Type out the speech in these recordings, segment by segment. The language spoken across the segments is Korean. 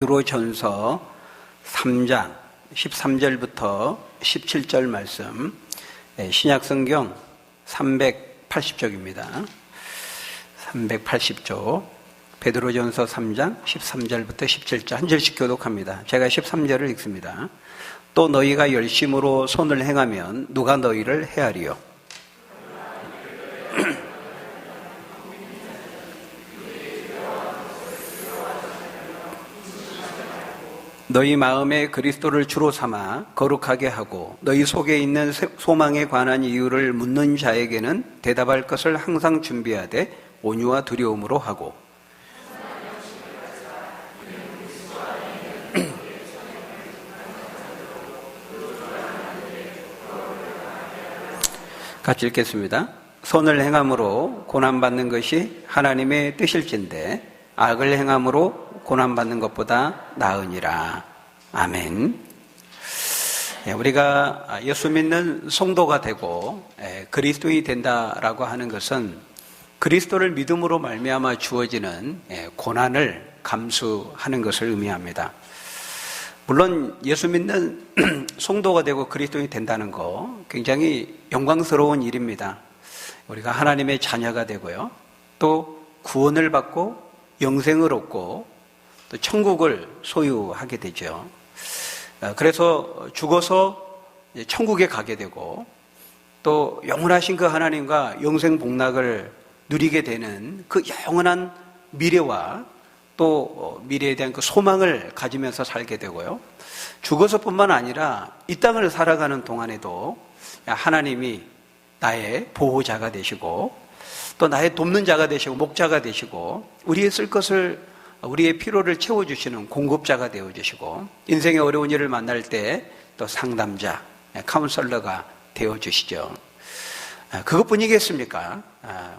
베드로전서 3장 13절부터 17절 말씀, 신약성경 380쪽입니다. 380쪽 베드로전서 3장 13절부터 17절 한 절씩 교독합니다. 제가 13절을 읽습니다. 또 너희가 열심으로 손을 행하면 누가 너희를 헤아리요? 너희 마음에 그리스도를 주로 삼아 거룩하게 하고 너희 속에 있는 소망에 관한 이유를 묻는 자에게는 대답할 것을 항상 준비하되 온유와 두려움으로 하고 같이 읽겠습니다. 선을 행함으로 고난받는 것이 하나님의 뜻일진데 악을 행함으로 고난받는 것보다 나으니라. 아멘. 우리가 예수 믿는 성도가 되고 그리스도인이 된다라고 하는 것은 그리스도를 믿음으로 말미암아 주어지는 고난을 감수하는 것을 의미합니다. 물론 예수 믿는 성도가 되고 그리스도인이 된다는 거 굉장히 영광스러운 일입니다. 우리가 하나님의 자녀가 되고요, 또 구원을 받고 영생을 얻고 또 천국을 소유하게 되죠. 그래서 죽어서 천국에 가게 되고 또 영원하신 그 하나님과 영생 복락을 누리게 되는 그 영원한 미래와 또 미래에 대한 그 소망을 가지면서 살게 되고요, 죽어서뿐만 아니라 이 땅을 살아가는 동안에도 하나님이 나의 보호자가 되시고 또 나의 돕는 자가 되시고 목자가 되시고 우리의 쓸 것을, 우리의 필요를 채워주시는 공급자가 되어주시고 인생의 어려운 일을 만날 때 또 상담자, 카운셀러가 되어주시죠. 그것뿐이겠습니까?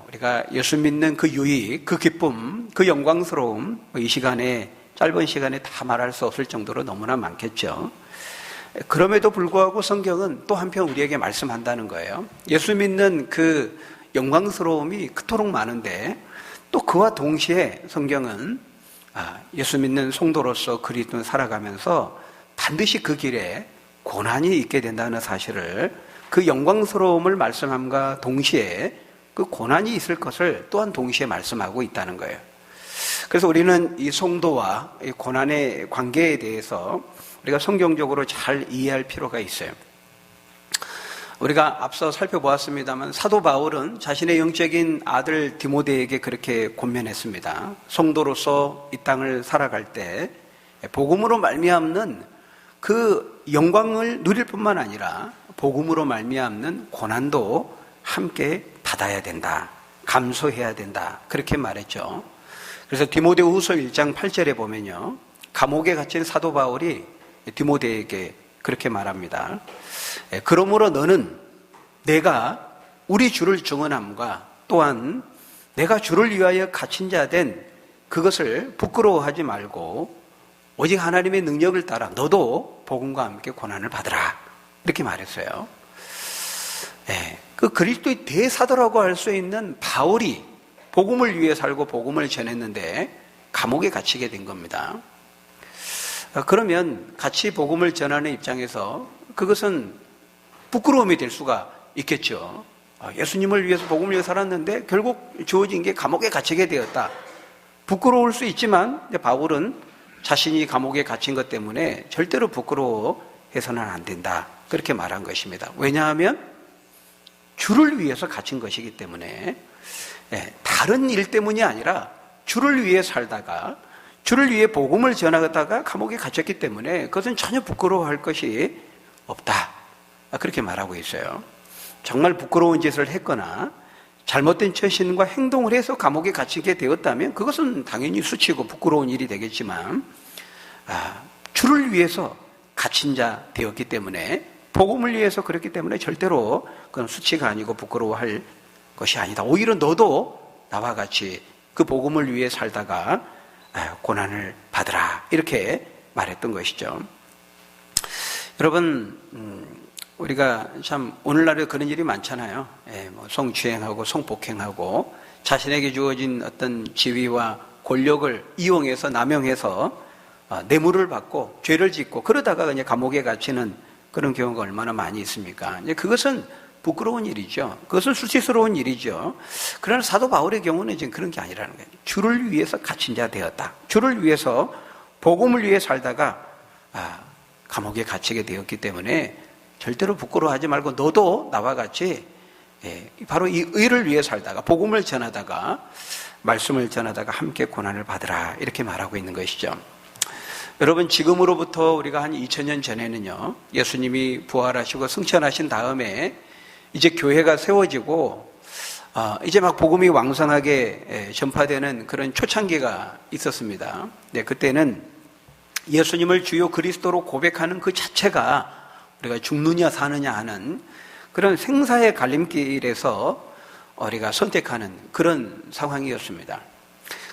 우리가 예수 믿는 그 유익, 그 기쁨, 그 영광스러움 이 시간에, 짧은 시간에 다 말할 수 없을 정도로 너무나 많겠죠. 그럼에도 불구하고 성경은 또 한편 우리에게 말씀한다는 거예요. 예수 믿는 그 영광스러움이 그토록 많은데 또 그와 동시에 성경은 예수 믿는 성도로서 그리스도를 살아가면서 반드시 그 길에 고난이 있게 된다는 사실을, 그 영광스러움을 말씀함과 동시에 그 고난이 있을 것을 또한 동시에 말씀하고 있다는 거예요. 그래서 우리는 이 성도와 이 고난의 관계에 대해서 우리가 성경적으로 잘 이해할 필요가 있어요. 우리가 앞서 살펴보았습니다만 사도 바울은 자신의 영적인 아들 디모데에게 그렇게 권면했습니다. 성도로서 이 땅을 살아갈 때 복음으로 말미암는 그 영광을 누릴 뿐만 아니라 복음으로 말미암는 고난도 함께 받아야 된다, 감수해야 된다, 그렇게 말했죠. 그래서 디모데후서 1장 8절에 보면요, 감옥에 갇힌 사도 바울이 디모데에게 그렇게 말합니다. 그러므로 너는 내가 우리 주를 증언함과 또한 내가 주를 위하여 갇힌 자 된 그것을 부끄러워하지 말고 오직 하나님의 능력을 따라 너도 복음과 함께 고난을 받으라, 이렇게 말했어요. 그 그리스도의 대사도라고 할 수 있는 바울이 복음을 위해 살고 복음을 전했는데 감옥에 갇히게 된 겁니다. 그러면 같이 복음을 전하는 입장에서 그것은 부끄러움이 될 수가 있겠죠. 예수님을 위해서 복음을 위해 살았는데 결국 주어진 게 감옥에 갇히게 되었다. 부끄러울 수 있지만 바울은 자신이 감옥에 갇힌 것 때문에 절대로 부끄러워해서는 안 된다, 그렇게 말한 것입니다. 왜냐하면 주를 위해서 갇힌 것이기 때문에, 다른 일 때문이 아니라 주를 위해 살다가 주를 위해 복음을 전하다가 감옥에 갇혔기 때문에 그것은 전혀 부끄러워할 것이 없다, 그렇게 말하고 있어요. 정말 부끄러운 짓을 했거나 잘못된 처신과 행동을 해서 감옥에 갇히게 되었다면 그것은 당연히 수치고 부끄러운 일이 되겠지만, 주를 위해서 갇힌 자 되었기 때문에, 복음을 위해서 그렇기 때문에 절대로 그건 수치가 아니고 부끄러워할 것이 아니다. 오히려 너도 나와 같이 그 복음을 위해 살다가 고난을 받으라, 이렇게 말했던 것이죠. 여러분, 우리가 참 오늘날에 그런 일이 많잖아요. 성추행하고 성폭행하고 자신에게 주어진 어떤 지위와 권력을 이용해서 남용해서 뇌물을 받고 죄를 짓고 그러다가 이제 감옥에 갇히는 그런 경우가 얼마나 많이 있습니까? 이제 그것은 부끄러운 일이죠. 그것은 수치스러운 일이죠. 그러나 사도 바울의 경우는 지금 그런 게 아니라는 거예요. 주를 위해서 갇힌 자 되었다. 주를 위해서 복음을 위해 살다가 감옥에 갇히게 되었기 때문에 절대로 부끄러워하지 말고 너도 나와 같이 바로 이 의를 위해 살다가 복음을 전하다가 말씀을 전하다가 함께 고난을 받으라 이렇게 말하고 있는 것이죠. 여러분 지금으로부터 우리가 한 2000년 전에는요 예수님이 부활하시고 승천하신 다음에 이제 교회가 세워지고 이제 막 복음이 왕성하게 전파되는 그런 초창기가 있었습니다. 네, 그때는 예수님을 주요 그리스도로 고백하는 그 자체가 우리가 죽느냐 사느냐 하는 그런 생사의 갈림길에서 우리가 선택하는 그런 상황이었습니다.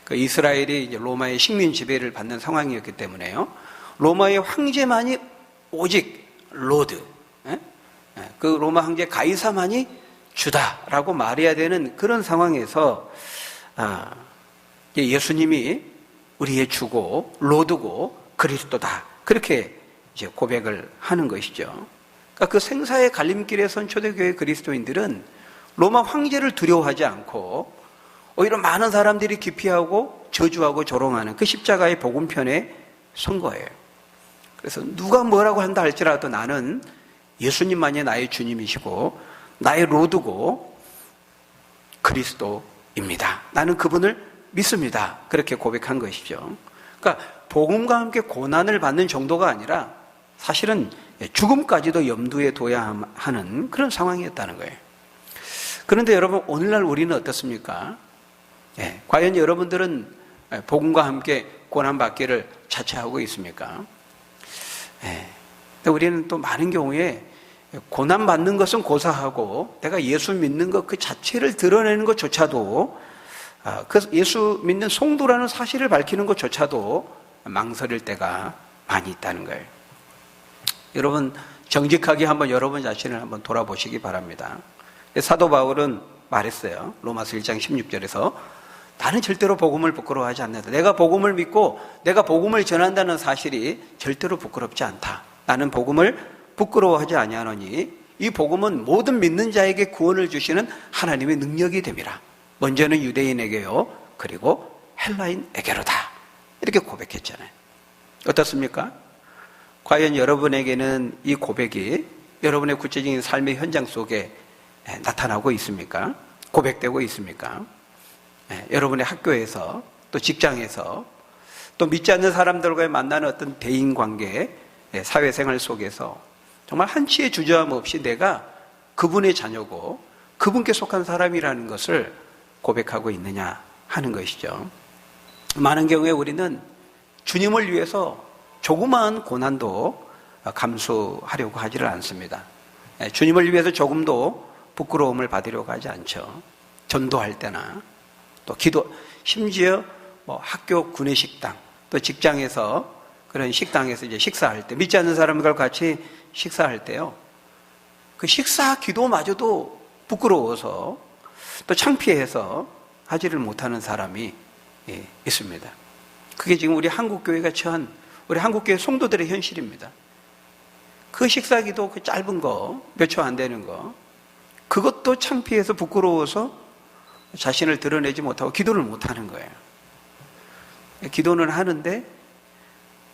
그 이스라엘이 이제 로마의 식민 지배를 받는 상황이었기 때문에요. 로마의 황제만이 오직 로드, 그 로마 황제 가이사만이 주다라고 말해야 되는 그런 상황에서 예수님이 우리의 주고 로드고 그리스도다 그렇게 이제 고백을 하는 것이죠. 그러니까 그 생사의 갈림길에 선 초대교회 그리스도인들은 로마 황제를 두려워하지 않고 오히려 많은 사람들이 기피하고 저주하고 조롱하는 그 십자가의 복음편에 선 거예요. 그래서 누가 뭐라고 한다 할지라도 나는 예수님만이 나의 주님이시고 나의 로드고 그리스도입니다. 나는 그분을 믿습니다. 그렇게 고백한 것이죠. 그러니까 복음과 함께 고난을 받는 정도가 아니라 사실은 죽음까지도 염두에 둬야 하는 그런 상황이었다는 거예요. 그런데 여러분 오늘날 우리는 어떻습니까? 과연 여러분들은 복음과 함께 고난받기를 자처하고 있습니까? 근데 우리는 또 많은 경우에 고난받는 것은 고사하고 내가 예수 믿는 것 그 자체를 드러내는 것조차도 그 예수 믿는 성도라는 사실을 밝히는 것조차도 망설일 때가 많이 있다는 거예요. 여러분 정직하게 한번 여러분 자신을 한번 돌아보시기 바랍니다. 사도 바울은 말했어요. 로마서 1장 16절에서 나는 절대로 복음을 부끄러워하지 않는다. 내가 복음을 믿고 내가 복음을 전한다는 사실이 절대로 부끄럽지 않다. 나는 복음을 부끄러워하지 아니하노니 이 복음은 모든 믿는 자에게 구원을 주시는 하나님의 능력이 됨이라. 먼저는 유대인에게요 그리고 헬라인에게로다. 이렇게 고백했잖아요. 어떻습니까? 과연 여러분에게는 이 고백이 여러분의 구체적인 삶의 현장 속에 나타나고 있습니까? 고백되고 있습니까? 여러분의 학교에서 또 직장에서 또 믿지 않는 사람들과의 만나는 어떤 대인관계 사회생활 속에서 정말 한치의 주저함 없이 내가 그분의 자녀고 그분께 속한 사람이라는 것을 고백하고 있느냐 하는 것이죠. 많은 경우에 우리는 주님을 위해서 조그마한 고난도 감수하려고 하지를 않습니다. 주님을 위해서 조금도 부끄러움을 받으려고 하지 않죠. 전도할 때나 또 기도, 심지어 학교 구내식당, 또 직장에서 그런 식당에서 이제 식사할 때, 믿지 않는 사람들과 같이 식사할 때요. 그 식사 기도마저도 부끄러워서 또 창피해서 하지를 못하는 사람이 있습니다. 그게 지금 우리 한국교회가 처한 우리 한국교회 성도들의 현실입니다. 그 식사 기도 그 짧은 거, 몇 초 안 되는 거, 그것도 창피해서 부끄러워서 자신을 드러내지 못하고 기도를 못하는 거예요. 기도는 하는데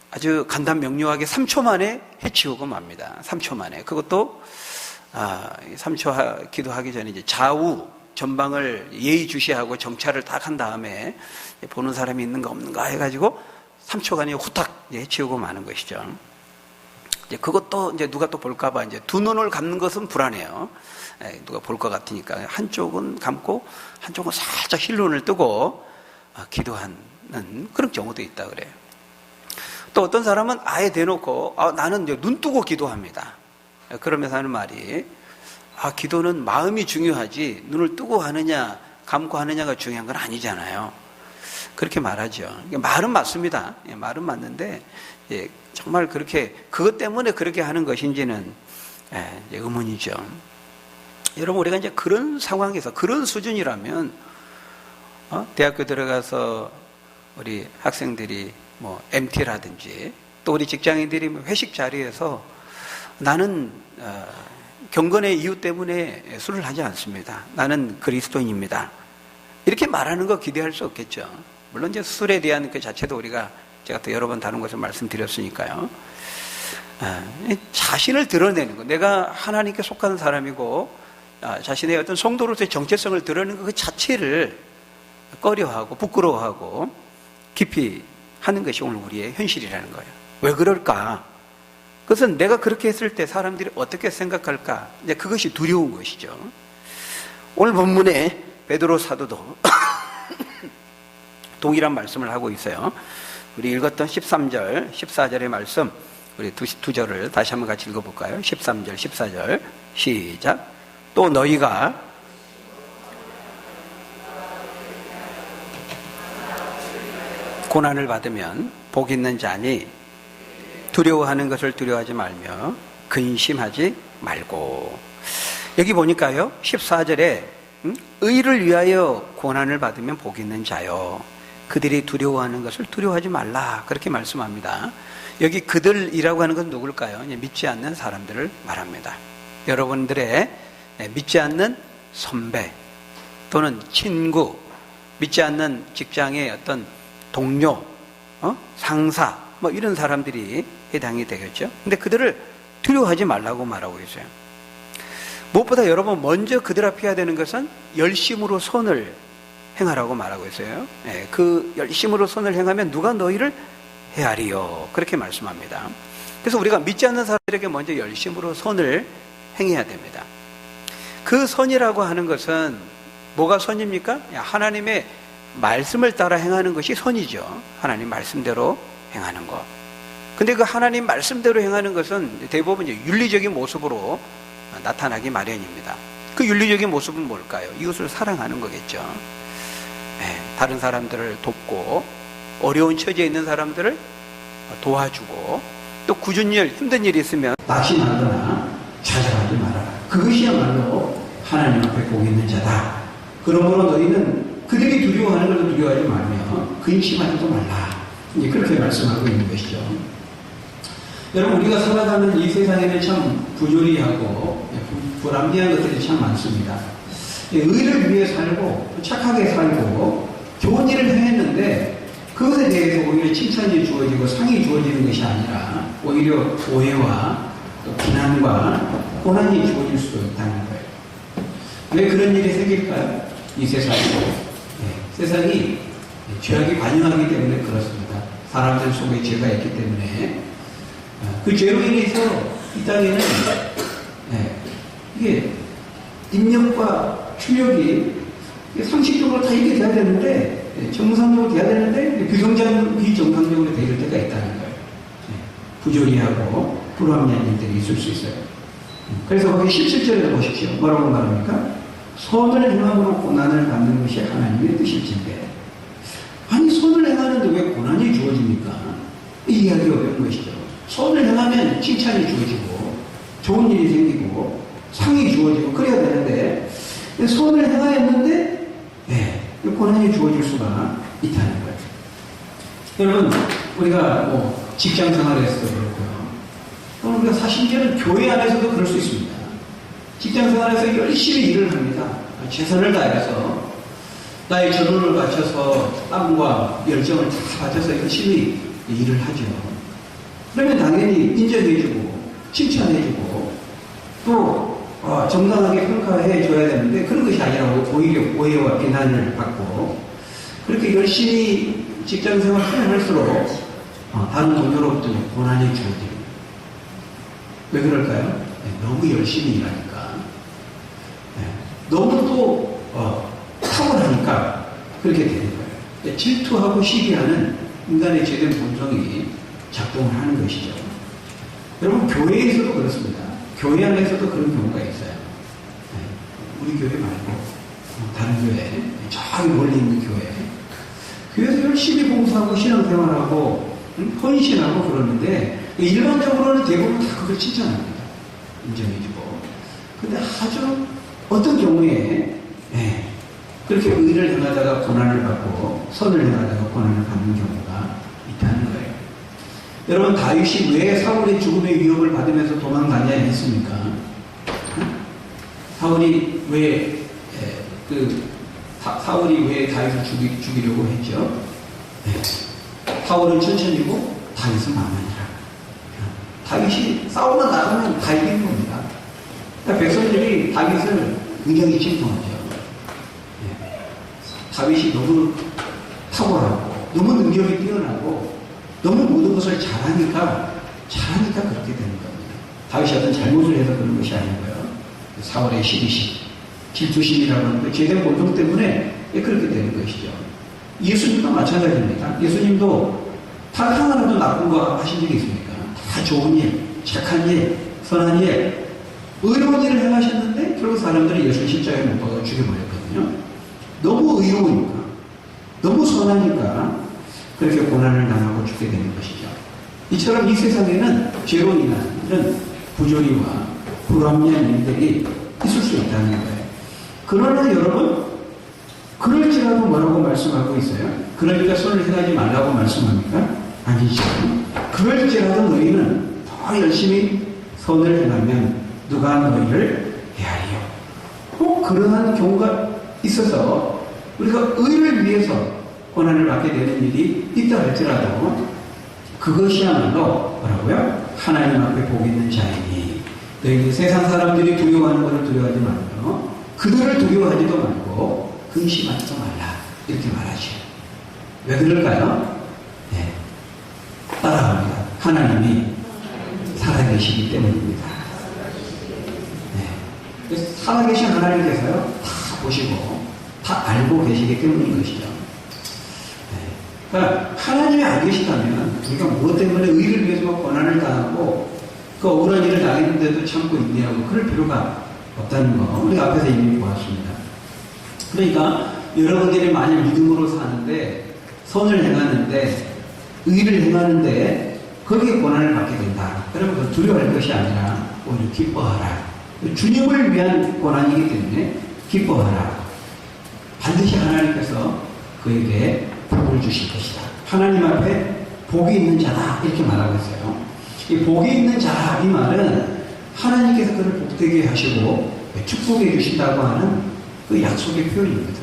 아주 간단 명료하게 3초 만에 해치우고 맙니다. 3초 만에. 그것도 3초 기도하기 전에 이제 좌우 전방을 예의주시하고 정찰을 딱 한 다음에 보는 사람이 있는가 없는가 해가지고 3초간에 후딱 해치우고 마는 것이죠. 이제 그것도 이제 누가 또 볼까봐 이제 두 눈을 감는 것은 불안해요. 누가 볼 것 같으니까 한쪽은 감고 한쪽은 살짝 힐눈을 뜨고 기도하는 그런 경우도 있다 그래요. 또 어떤 사람은 아예 대놓고 나는 이제 눈 뜨고 기도합니다. 그러면서 하는 말이 기도는 마음이 중요하지 눈을 뜨고 하느냐 감고 하느냐가 중요한 건 아니잖아요. 그렇게 말하죠. 말은 맞습니다. 말은 맞는데 정말 그렇게 그것 때문에 그렇게 하는 것인지는 의문이죠. 여러분 우리가 이제 그런 상황에서 그런 수준이라면 대학교 들어가서 우리 학생들이 뭐 MT라든지 또 우리 직장인들이 회식 자리에서 나는 경건의 이유 때문에 술을 하지 않습니다. 나는 그리스도인입니다. 이렇게 말하는 거 기대할 수 없겠죠. 물론 이제 술에 대한 그 자체도 제가 또 여러 번 다른 것을 말씀드렸으니까요. 자신을 드러내는 거, 내가 하나님께 속하는 사람이고 자신의 어떤 성도로서의 정체성을 드러내는 그 자체를 꺼려하고 부끄러워하고 깊이 하는 것이 오늘 우리의 현실이라는 거예요. 왜 그럴까? 그것은 내가 그렇게 했을 때 사람들이 어떻게 생각할까? 이제 그것이 두려운 것이죠. 오늘 본문에 베드로 사도도 동일한 말씀을 하고 있어요. 우리 읽었던 13절, 14절의 말씀, 우리 두 절을 다시 한번 같이 읽어볼까요? 13절, 14절 시작. 또 너희가 고난을 받으면 복 있는 자니 두려워하는 것을 두려워하지 말며 근심하지 말고. 여기 보니까요 14절에 의를 위하여 고난을 받으면 복 있는 자요 그들이 두려워하는 것을 두려워하지 말라 그렇게 말씀합니다. 여기 그들이라고 하는 건 누굴까요? 믿지 않는 사람들을 말합니다. 여러분들의 믿지 않는 선배 또는 친구, 믿지 않는 직장의 어떤 동료, 상사 뭐 이런 사람들이 해당이 되겠죠. 근데 그들을 두려워하지 말라고 말하고 있어요. 무엇보다 여러분 먼저 그들 앞에 해야 되는 것은 열심으로 선을 행하라고 말하고 있어요. 그 열심으로 선을 행하면 누가 너희를 헤아리요 그렇게 말씀합니다. 그래서 우리가 믿지 않는 사람들에게 먼저 열심으로 선을 행해야 됩니다. 그 선이라고 하는 것은 뭐가 선입니까? 하나님의 말씀을 따라 행하는 것이 선이죠. 하나님 말씀대로 행하는 것. 근데 그 하나님 말씀대로 행하는 것은 대부분 윤리적인 모습으로 나타나기 마련입니다. 그 윤리적인 모습은 뭘까요? 이웃을 사랑하는 거겠죠. 다른 사람들을 돕고 어려운 처지에 있는 사람들을 도와주고 또 굳은 일, 힘든 일이 있으면 낙심하거나 좌절하지 말아라. 그것이야말로 하나님 앞에 복 있는 자다. 그러므로 너희는 그들이 두려워하는 것을 두려워하지 말며 근심하지도 말라. 이제 그렇게 말씀하고 있는 것이죠. 여러분 우리가 살아가는 이 세상에는 참 부조리하고 불합리한 것들이 참 많습니다. 의를 위해 살고 착하게 살고 좋은 일을 행했는데 그것에 대해서 오히려 칭찬이 주어지고 상이 주어지는 것이 아니라 오히려 오해와 또 비난과 고난이 주어질 수도 있다는 거예요. 왜 그런 일이 생길까요? 이 세상이 세상이 죄악이 관영하기 때문에 그렇습니다. 사람들 속에 죄가 있기 때문에 그 죄로 인해서 이 땅에는 이게 인력과 출력이 상식적으로 다 이렇게 돼야 되는데 정상적으로 돼야 되는데 비정상적으로 되어 때가 있다는 거예요. 부조리하고 불합리한 일들이 있을 수 있어요. 그래서 거기 17절에 보십시오. 뭐라고 말합니까? 선을 행함으로 고난을 받는 것이 하나님의 뜻일진데 아니 선을 행하는데 왜 고난이 주어집니까? 이해하기 어려운 것이죠. 선을 행하면 칭찬이 주어지고 좋은 일이 생기고 상이 주어지고 그래야 되는데 선을 행하였는데 고난이 주어질 수가 있다는 거예요. 여러분 우리가 직장 생활에서도 그렇고요. 또는 우리가 사실은 교회 안에서도 그럴 수 있습니다. 직장 생활에서 열심히 일을 합니다. 최선을 다해서 나의 전원을 바쳐서 땀과 열정을 다 바쳐서 열심히 일을 하죠. 그러면 당연히 인정해주고 칭찬해주고 또 정당하게 평가해줘야 되는데 그런 것이 아니라 오히려 오해와 비난을 받고 그렇게 열심히 직장생활을 할수록 다른 동료로부터 고난이 주어집니다. 왜 그럴까요? 너무 열심히 일하니까 너무 또 탁월하니까 그렇게 되는 거예요. 질투하고 시기하는 인간의 죄된 본성이 작동을 하는 것이죠. 여러분 교회에서도 그렇습니다. 교회 안에서도 그런 경우가 있어요. 우리 교회 말고 다른 교회, 저기 멀리 있는 교회. 교회에서 열심히 봉사하고 신앙생활하고 헌신하고 그러는데 일반적으로는 대부분 다 그걸 칭찬합니다. 인정해주고. 근데 아주 어떤 경우에 그렇게 의를 행하다가 고난을 받고 선을 행하다가 고난을 받는 경우가 있다는 거예요. 여러분, 다윗이 왜 사울의 죽음의 위협을 받으면서 도망다녀야 했습니까? 사울이 왜 다윗을 죽이려고 했죠? 사울은 천천히고 다윗은 만만이라. 다윗이 싸우면 나가면 다 이기는 겁니다. 그러니까 백성들이 다윗을 굉장히 칭송하죠. 다윗이 너무 탁월하고 너무 능력이 뛰어나고 너무 모든 것을 잘하니까 그렇게 되는 겁니다. 다윗이 어떤 잘못을 해서 그런 것이 아니고요. 사울의 시기심, 질투심이라고 하는 그 죄된 본성 때문에 그렇게 되는 것이죠. 예수님도 마찬가지입니다. 예수님도 단 하나라도 나쁜 거 하신 적이 있습니까? 다 좋은 일, 착한 일, 선한 일, 의로운 일을 행하셨는데 결국 사람들이 예수 십자가에 못 박아 죽여버렸거든요. 너무 의로우니까, 너무 선하니까 그렇게 고난을 당하고 죽게 되는 것이죠. 이처럼 이 세상에는 죄로 인한 이런 부조리와 불합리한 일들이 있을 수 있다는 거예요. 그러나 여러분, 그럴지라도 뭐라고 말씀하고 있어요? 그러니까 손을 행하지 말라고 말씀합니까? 아니죠. 그럴지라도 너희는 더 열심히 선을 행하면 누가 너희를 헤아리요. 꼭 그러한 경우가 있어서 우리가 의를 위해서 고난을 받게 되는 일이 있다 할지라도 그것이야말로 뭐라고요? 하나님 앞에 복 있는 자이니 너희 세상 사람들이 두려워하는 것을 두려워하지 말고 그들을 두려워하지도 말고 근심하지도 말라 이렇게 말하죠. 왜 그럴까요? 네. 따라갑니다. 하나님이 살아계시기 때문입니다. 네. 살아계신 하나님께서요 다 보시고 다 알고 계시기 때문인 것이죠. 네. 그러니까 하나님이 안 계시다면 우리가 무엇 때문에 의를 위해서 고난을 당하고 그 억울한 일을 당했는데도 참고 인내하고 그럴 필요가 없다는 거 우리 앞에서 이미 보았습니다. 그러니까 여러분들이 만약 믿음으로 사는데 선을 행하는데 의를 행하는데 거기에 고난을 받게 된다. 그러면 그 두려워할 것이 아니라 오히려 기뻐하라. 주님을 위한 고난이기 때문에 기뻐하라. 반드시 하나님께서 그에게 복을 주실 것이다. 하나님 앞에 복이 있는 자다 이렇게 말하고 있어요. 이 복이 있는 자 이 말은 하나님께서 그를 복되게 하시고 축복해 주신다고 하는 그 약속의 표현입니다.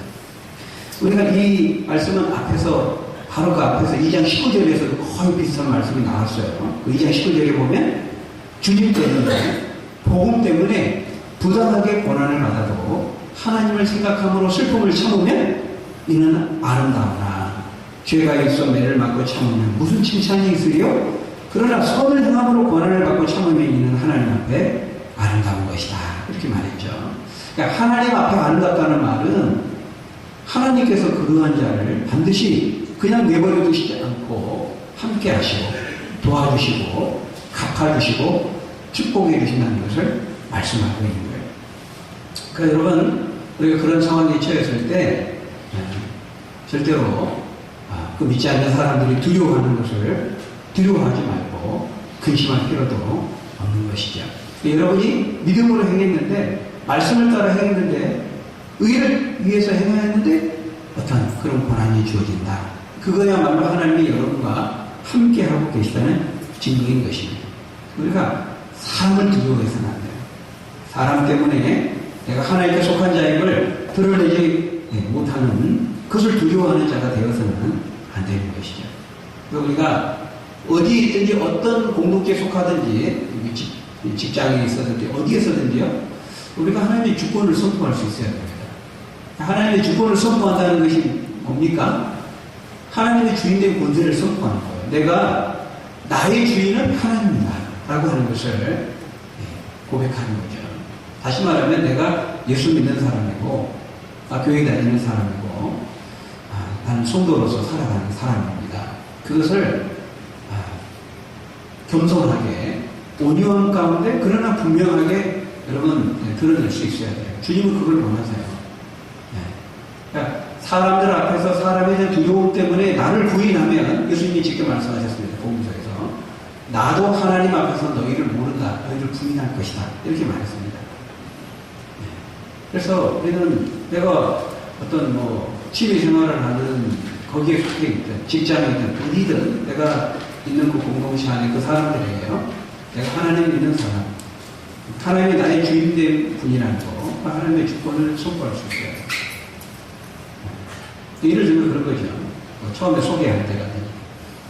우리가 이 말씀은 앞에서 바로 그 앞에서 2장 19절에서도 거의 비슷한 말씀이 나왔어요. 그 2장 19절에 보면 주님 때문에 복음 때문에 부당하게 고난을 받아도 하나님을 생각함으로 슬픔을 참으면 이는 아름다우나 죄가 있어 매를 맞고 참으면 무슨 칭찬이 있으리요? 그러나 선을 행함으로 고난을 받고 참으면 이는 하나님 앞에 아름다운 것이다. 이렇게 말했죠. 그러니까 하나님 앞에 아름답다는 말은 하나님께서 그러한 자를 반드시 그냥 내버려 두시지 않고 함께 하시고 도와주시고 갚아주시고 축복해 주신다는 것을 말씀하고 있는 거예요. 그러니까 여러분 우리가 그런 상황에 처했을 때 절대로 그 믿지 않는 사람들이 두려워하는 것을 두려워하지 말고 근심할 필요도 없는 것이죠. 여러분이 믿음으로 행했는데 말씀을 따라 행했는데 의를 위해서 행하였는데 어떤 그런 고난이 주어진다. 그거야말로 하나님이 여러분과 함께하고 계시다는 증거인 것입니다. 우리가 사람을 두려워해서는 안 돼요. 사람 때문에 내가 하나님께 속한 자임을 드러내지 못하는 그것을 두려워하는 자가 되어서는 안 되는 것이죠. 우리가 어디에 있든지 어떤 공동체에 속하든지 직장에 있어든지 어디에서든지요 우리가 하나님의 주권을 선포할 수 있어야 됩니다. 하나님의 주권을 선포한다는 것이 뭡니까? 하나님의 주인된 권세를 선포하는 거예요. 내가 나의 주인은 하나님이다 라고 하는 것을 고백하는 거죠. 다시 말하면 내가 예수 믿는 사람이고 교회 다니는 사람이고 나는 성도로서 살아가는 사람입니다. 그것을 겸손하게 온유함 가운데 그러나 분명하게 여러분 드러낼 수 있어야 돼요. 주님은 그걸 원하세요. 그러니까 사람들 앞에서 사람에 대한 두려움 때문에 나를 부인하면 예수님이 직접 말씀하셨습니다. 복음서에서 나도 하나님 앞에서 너희를 모른다. 너희를 부인할 것이다. 이렇게 말했습니다. 그래서 우리는 내가 어떤 취미 생활을 하는 거기에 속해 있든 직장에 있든 어디든 내가 있는 그 공동체 안에 그 사람들에게요. 내가 하나님 믿는 사람, 하나님이 나의 주인된 분이라는 거, 하나님의 주권을 선포할 수 있어요. 예를 들면 그런 거죠. 처음에 소개할 때가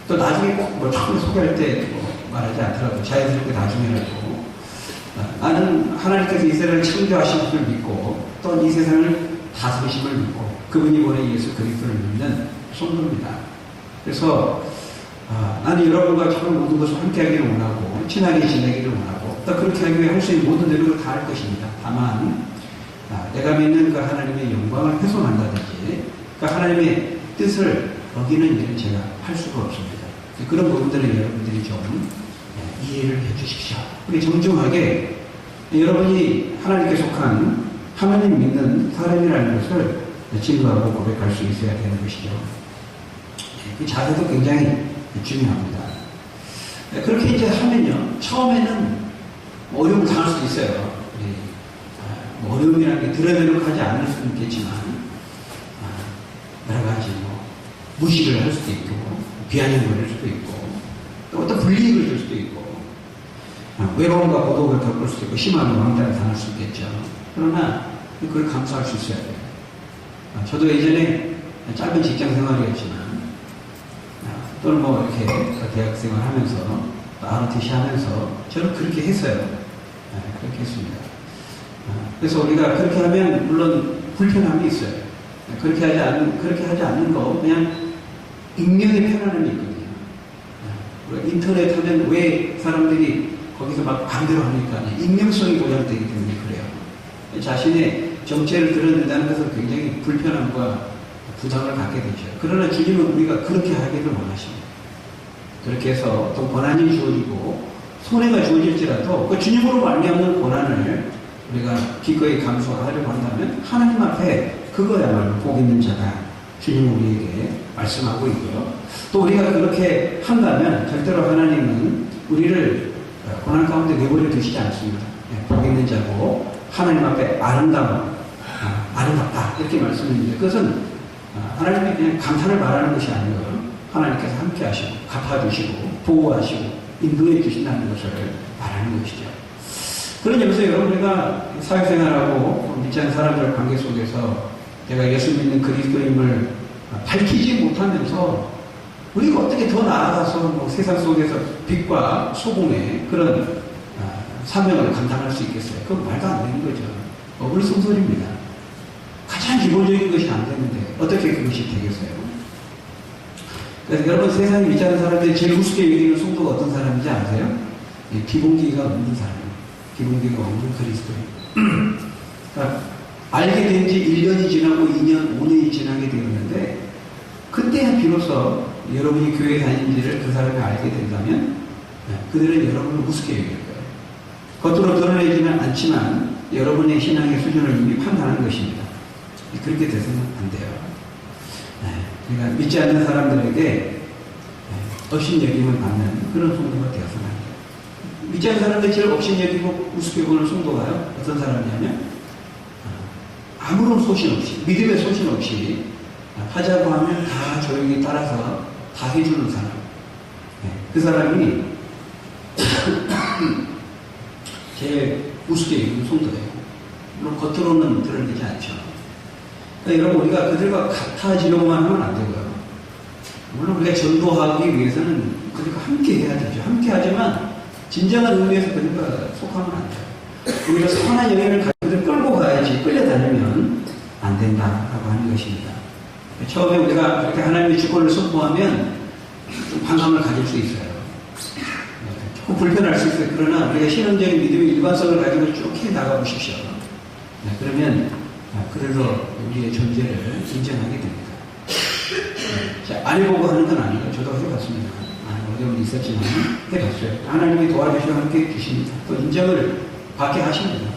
또 나중에 꼭 처음에 소개할 때 말하지 않더라도 자연스럽게 나중에라도 나는 하나님께서 이 세상을 창조하신 것을 믿고 또 이 세상을 다스리심을 믿고 그분이 보낸 예수 그리스도를 믿는 성도입니다. 그래서 나는 여러분과 참 모든 것을 함께 하기를 원하고 친하게 지내기를 원하고 또 그렇게 하기 위해 할 수 있는 모든 노력을 다 할 것입니다. 다만 내가 믿는 그 하나님의 영광을 훼손한다든지 그 하나님의 뜻을 어기는 일은 제가 할 수가 없습니다. 그런 부분들은 여러분들이 좀 이해를 해 주십시오. 우리 정중하게 여러분이 하나님께 속한 하나님 믿는 사람이라는 것을 증거하고 고백할 수 있어야 되는 것이죠. 그 자세도 굉장히 중요합니다. 그렇게 이제 하면요, 처음에는 어려움을 당할 수도 있어요. 어려움이라는 게 드러내놓고 않을 수는 있겠지만, 여러 가지 무시를 할 수도 있고, 비아냥을 할 수도 있고, 또 어떤 불이익을 줄 수도 있고, 외로움과 고독을 겪을 수도 있고, 심한 왕따를 당할 수 있겠죠. 그러나, 그걸 감수할 수 있어야 돼요. 저도 예전에 짧은 직장 생활이었지만, 또는 이렇게 대학 생활 하면서, ROTC 하면서, 저는 그렇게 했어요. 그렇게 했습니다. 그래서 우리가 그렇게 하면, 물론 불편함이 있어요. 그렇게 하지 않는 거, 그냥 익명의 편안함이 있거든요. 인터넷 하면 왜 사람들이 거기서 막 반대로 하니까 익명성이 보장되기 때문에 그래요. 자신의 정체를 드러낸다는 것은 굉장히 불편함과 부담을 갖게 되죠. 그러나 주님은 우리가 그렇게 하기를 원하십니다. 그렇게 해서 또 고난이 주어지고 손해가 주어질지라도 그 주님으로 말미암는 고난을 우리가 기꺼이 감수하려고 한다면 하나님 앞에 그거야말로 복 있는 자가 주님 우리에게 말씀하고 있고요. 또 우리가 그렇게 한다면 절대로 하나님은 우리를 고난 가운데 내버려 두시지 않습니다. 복 있는 자고 하나님 앞에 아름답다 이렇게 말씀했는데 그것은 하나님이 그냥 감탄을 말하는 것이 아니고요. 하나님께서 함께 하시고 갚아주시고 보호하시고 인도해 주신다는 것을 말하는 것이죠. 그런 점에서 여러분 우리가 사회생활하고 믿지 않는 사람들 관계 속에서 내가 예수 믿는 그리스도임을 밝히지 못하면서 우리가 어떻게 더 나아가서 세상 속에서 빛과 소금의 그런 사명을 감당할 수 있겠어요? 그건 말도 안 되는 거죠. 어불성설입니다. 가장 기본적인 것이 안 되는데 어떻게 그것이 되겠어요? 그래서 여러분 세상에 믿지 않는 사람들이 제일 우습게 여기는 성도가 어떤 사람인지 아세요? 기본기가 없는 사람이에요. 기본기가 없는 그리스도예요. 그러니까 알게 된 지 1년이 지나고 2년, 5년이 지나게 되었는데 그때야 비로소 여러분이 교회 다니는지를 그 사람이 알게 된다면 그들은 여러분을 우습게 여길 거예요. 겉으로 드러내지는 않지만 여러분의 신앙의 수준을 이미 판단한 것입니다. 그렇게 돼서는 안 돼요. 그러니까 믿지 않는 사람들에게 업신여김을 받는 그런 성도가 되어서는 안 돼요. 믿지 않는 사람들 제일 업신여기고 우습게 보는 성도가요. 어떤 사람이냐면 아무런 소신 없이 믿음의 소신 없이 하자고 하면 다 조용히 따라서 다 해주는 사람. 그 사람이 제일 우습게 여기는 성도예요. 물론 겉으로는 드러내지 않죠. 그러니까 여러분 우리가 그들과 같아지려고만 하면 안 되고요. 물론 우리가 전도하기 위해서는 그들과 함께 해야 되죠. 함께 하지만 진정한 의미에서 그들과 속하면 안 돼요. 우리가 선한 영향을 가지고 끌고 가야지 끌려다니면 안 된다라고 하는 것입니다. 처음에 우리가 그렇게 하나님의 주권을 선포하면 좀 반감을 가질 수 있어요. 조금 불편할 수 있어요. 그러나 우리가 신앙적인 믿음의 일관성을 가지고 쭉 해 나가보십시오. 그러면 그래서 우리의 존재를 인정하게 됩니다. 안 해보고 하는 건 아니에요. 저도 해봤습니다. 어려움이 있었지만 해봤어요. 하나님이 도와주시고 함께 해주십니다. 또 인정을 받게 하십니다.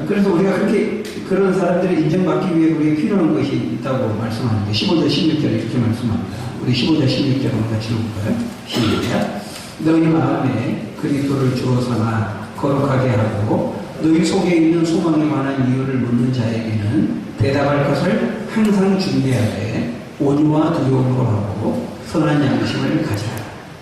그래서 우리가 그렇게 그런 사람들이 인정받기 위해 우리에게 필요한 것이 있다고 말씀하는데 15절 16절에 이렇게 말씀합니다. 우리 15절 16절 한번 같이 읽어볼까요? 시작. 너희 마음에 그리스도를 주로 삼아 거룩하게 하고 너희 속에 있는 소망에 관한 이유를 묻는 자에게는 대답할 것을 항상 준비하되 온유와 두려움으로 하고 선한 양심을 가지라.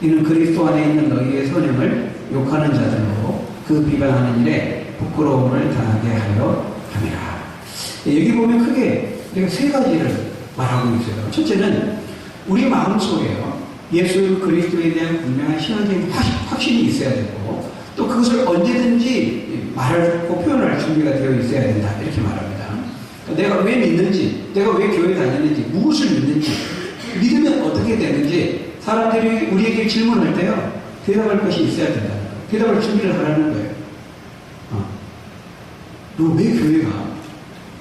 이는 그리스도 안에 있는 너희의 선행을 욕하는 자들로 그 비방하는 일에 부끄러움을 당하게 하려 함이라. 여기 보면 크게 우리가 세 가지를 말하고 있어요. 첫째는 우리 마음속에요, 예수 그리스도에 대한 분명한 신앙적인 확신이 있어야 되고, 또 그것을 언제든지 말하고 표현할 준비가 되어 있어야 된다, 이렇게 말합니다. 내가 왜 믿는지, 내가 왜 교회 다니는지, 무엇을 믿는지, 믿으면 어떻게 되는지 사람들이 우리에게 질문할 때요, 대답할 것이 있어야 된다. 대답할 준비를 하라는 거예요. 너 왜 교회 가?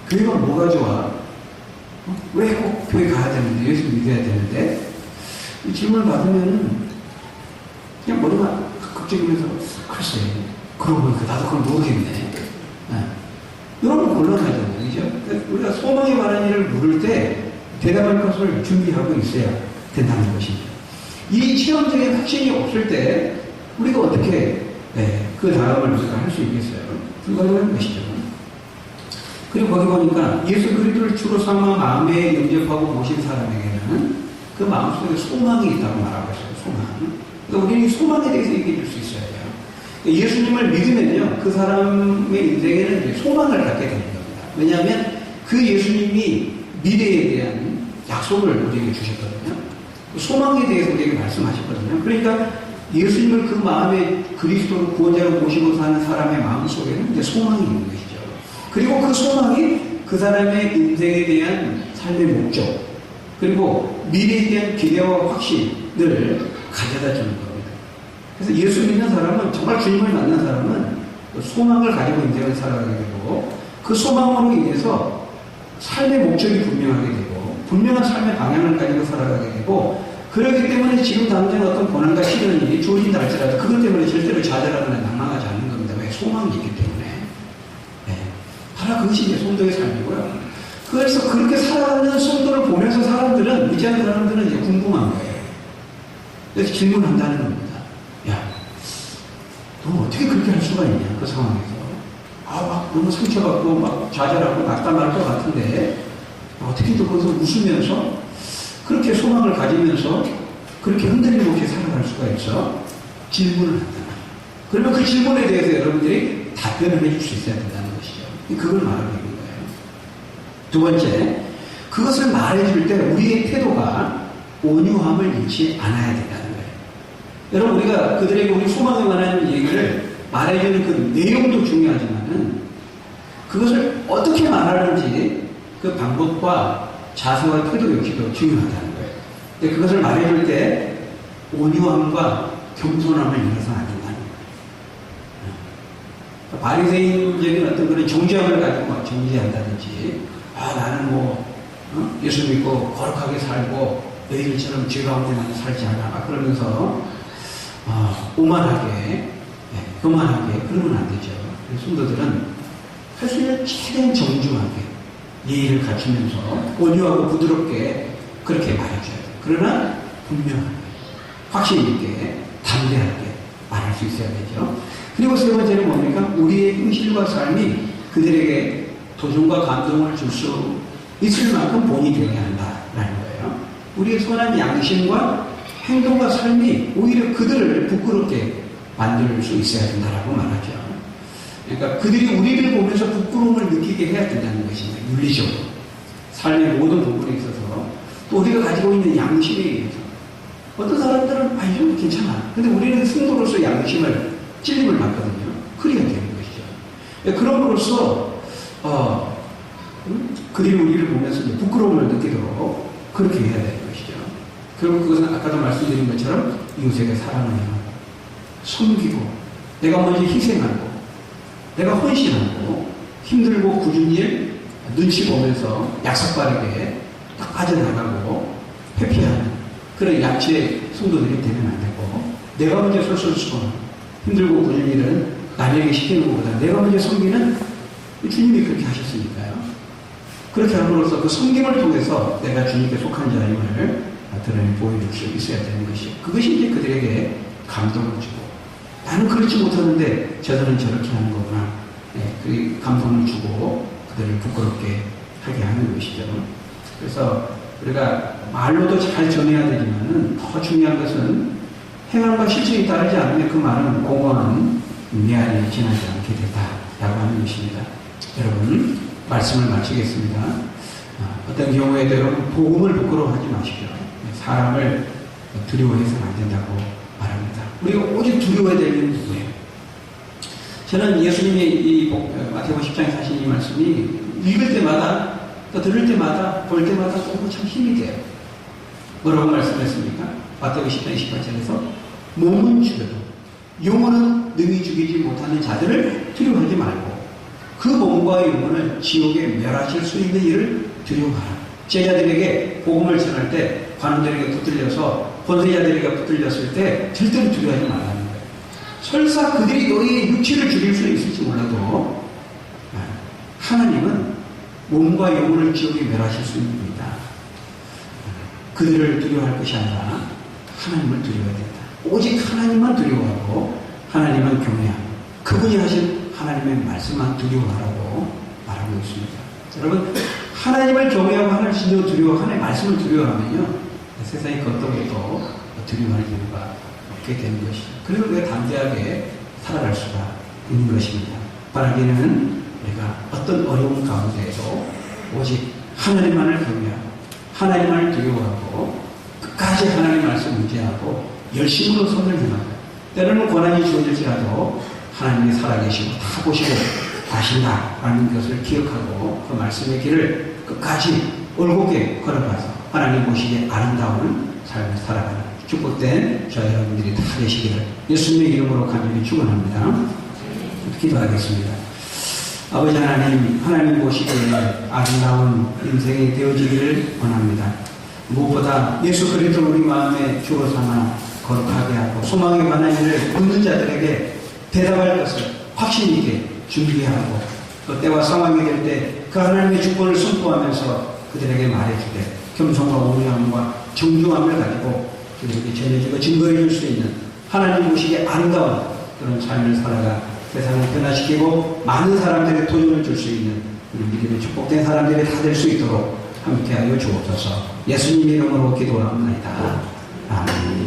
교회가 뭐가 좋아? 왜 꼭 교회 가야 되는데? 예수 믿어야 되는데? 이 질문을 받으면은 그냥 머리가 극적이면서 글쎄, 그러고 보니까 나도 그걸 모르겠네. 이런 곤란하잖아요. 그죠? 우리가 소망에 관한 일을 물을 때 대답할 것을 준비하고 있어야 된다는 것이죠. 이 체험적인 확신이 없을 때 우리가 어떻게 그 다음을 우리가 할 수 있겠어요? 불가능한 것이죠. 그리고 거기 보니까 예수 그리스도를 주로 삼아 마음에 영접하고 모신 사람에게는 그 마음속에 소망이 있다고 말하고 있어요. 소망. 그러니까 우리는 소망에 대해서 얘기해 줄 수 있어야 돼요. 예수님을 믿으면요, 그 사람의 인생에는 이제 소망을 갖게 되는 겁니다. 왜냐하면 그 예수님이 미래에 대한 약속을 우리에게 주셨거든요. 소망에 대해서 우리에게 말씀하셨거든요. 그러니까 예수님을 그 마음에 그리스도로 구원자로 모시고 사는 사람의 마음 속에는 이제 소망이 있는 것이죠. 그리고 그 소망이 그 사람의 인생에 대한 삶의 목적, 그리고 미래에 대한 기대와 확신을 가져다 주는 겁니다. 그래서 예수 믿는 사람은, 정말 주님을 만난 사람은 소망을 가지고 인생을 살아가게 되고, 그 소망으로 인해서 삶의 목적이 분명하게 되고, 분명한 삶의 방향을 가지고 살아가게 되고, 그렇기 때문에 지금 당장 어떤 고난과 시련이 주어진다 할지라도 그것 때문에 절대로 좌절하거나 낭망하지 않는 겁니다. 왜? 소망이 있기 때문에. 바로 그것이 이제 성도의 삶이고요. 그래서 그렇게 살아가는 성도를 보면서 사람들은, 믿지않는 사람들은 이제 궁금한 거예요. 그래서 질문한다는 겁니다. 야, 너 어떻게 그렇게 할 수가 있냐, 그 상황에서. 막 너무 상처받고 막 좌절하고 낙담할 것 같은데 어떻게 또 거기서 웃으면서 그렇게 소망을 가지면서 그렇게 흔들림 없이 살아갈 수가 있어? 질문을 한다. 그러면 그 질문에 대해서 여러분들이 답변을 해줄 수 있어야 된다는 것이죠. 그걸 말하고 있는 거예요. 두 번째, 그것을 말해줄 때 우리의 태도가 온유함을 잃지 않아야 된다는 거예요. 여러분, 우리가 그들에게 우리 소망에 관한 얘기를 말해주는 그 내용도 중요하지만은 그것을 어떻게 말하는지 그 방법과 자세와 태도 역시도 중요하다는 거예요. 근데 그것을 말해줄 때 온유함과 겸손함을 잃어서는 안 된다는 거예요. 바리새인적인 어떤 그런 정죄함을 가지고 막 정죄한다든지, 나는 예수 믿고 거룩하게 살고 너희들처럼 죄 가운데 나는 살지 않아, 막 그러면서 오만하게, 교만하게 그러면 안 되죠. 성도들은 할 수 있는 최대한 정중하게 예의를 갖추면서 온유하고 부드럽게 그렇게 말해줘야 돼요. 그러나 분명하게, 확신 있게, 담대하게 말할 수 있어야 되죠. 그리고 세 번째는 뭡니까? 우리의 행실과 삶이 그들에게 도전과 감동을 줄 수 있을 만큼 본이 되어야 한다라는 거예요. 우리의 선한 양심과 행동과 삶이 오히려 그들을 부끄럽게 만들 수 있어야 된다라고 말하죠. 그러니까 그들이 우리를 보면서 부끄러움을 느끼게 해야 된다는 것입니다. 윤리적으로. 삶의 모든 부분에 있어서. 또 우리가 가지고 있는 양심에 의해서. 어떤 사람들은, 이 정도 괜찮아. 근데 우리는 승도로서 양심을, 찔림을 받거든요. 그래야 되는 것이죠. 그럼으로써, 그들이 우리를 보면서 부끄러움을 느끼도록 그렇게 해야 되는 것이죠. 그리고 그것은 아까도 말씀드린 것처럼 이웃에게 사랑을 행하고, 섬기고, 내가 먼저 희생하고, 내가 헌신하고, 힘들고 굳은 일 눈치 보면서 약삭빠르게 딱 빠져나가고 회피하는 그런 약체 성도들이 되면 안 되고, 내가 먼저 솔솔수건 힘들고 굳은 일은 남에게 시키는 것보다 내가 먼저 섬기는, 주님이 그렇게 하셨으니까요. 그렇게 함으로써 그 섬김을 통해서 내가 주님께 속한 자임을 드러내 보여줄 수 있어야 되는 것이죠. 그것이 이제 그들에게 감동을 주고, 나는 그렇지 못하는데 저들은 저렇게 하는 거구나. 그 감동을 주고 그들을 부끄럽게 하게 하는 것이죠. 그래서 우리가 말로도 잘 전해야 되지만은 더 중요한 것은 행함과 실천이 따르지 않으면 그 말은 공허한 미안이 지나지 않게 된다라고 하는 것입니다. 여러분, 말씀을 마치겠습니다. 어떤 경우에도 여러분 복음을 부끄러워하지 마십시오. 사람을 두려워해서는 안 된다고 말합니다. 우리가 오직 두려워해야 될 일은 누구예요? 저는 예수님의 이 마태복음 10장에 하신 이 말씀이 읽을 때마다 또 들을 때마다 볼 때마다 너무 참 힘이 돼요. 뭐라고 말씀했습니까? 마태복음 10장 28절에서 몸은 죽여도 영혼은 능히 죽이지 못하는 자들을 두려워하지 말고 그 몸과 영혼을 지옥에 멸하실 수 있는 일을 두려워하라. 제자들에게 복음을 전할 때 관원들에게 붙들려서 권세자들에게 붙들렸을 때 절대로 두려워하지 말라는 거예요. 설사 그들이 너희의 육체를 죽일 수 있을지 몰라도 하나님은 몸과 영혼을 지옥에 멸하실 수 있는 분이다. 그들을 두려워할 것이 아니라 하나님을 두려워해야 된다. 오직 하나님만 두려워하고 하나님만 경외하고 그분이 하신 하나님의 말씀만 두려워하라고 말하고 있습니다. 여러분, 하나님을 경외하고 하나님을 진정으로 두려워하고 하나님의 말씀을 두려워하면요 세상에 그 어떤 것도 두려워할 이유가 없게 되는 것이죠. 그래서 우리가 담대하게 살아갈 수가 있는 것입니다. 바라기는 우리가 어떤 어려운 가운데에도 오직 하나님만을 경외하고 하나님만을 두려워하고 끝까지 하나님의 말씀을 의지하고 열심으로 선을 행하고 때로는 고난이 주어질지라도 하나님이 살아계시고 다 보시고 아신다라는 것을 기억하고 그 말씀의 길을 끝까지 올곧게 걸어가서 하나님 보시기에 아름다운 삶을 살아가는 축복된 저와 여러분들이 다 되시기를 예수님의 이름으로 간절히 축원합니다. 기도하겠습니다. 아버지 하나님 보시기에 아름다운 인생이 되어지기를 원합니다. 무엇보다 예수 그리스도를 우리 마음에 주로 삼아 거룩하게 하고 소망에 관한 일을 묻는 자들에게 대답할 것을 확신 있게 준비하고 또 때와 상황이 될 때 그 하나님의 주권을 선포하면서 그들에게 말해줄 때 겸손과 온유함과 정중함을 가지고 그들에게 전해주고 증거해 줄 수 있는 하나님 보시기에 아름다운 그런 삶을 살아가 세상을 변화시키고 많은 사람들에게 도전을 줄 수 있는 우리 믿음의 축복된 사람들이 다 될 수 있도록 함께하여 주옵소서. 예수님 이름으로 기도합니다. 아멘.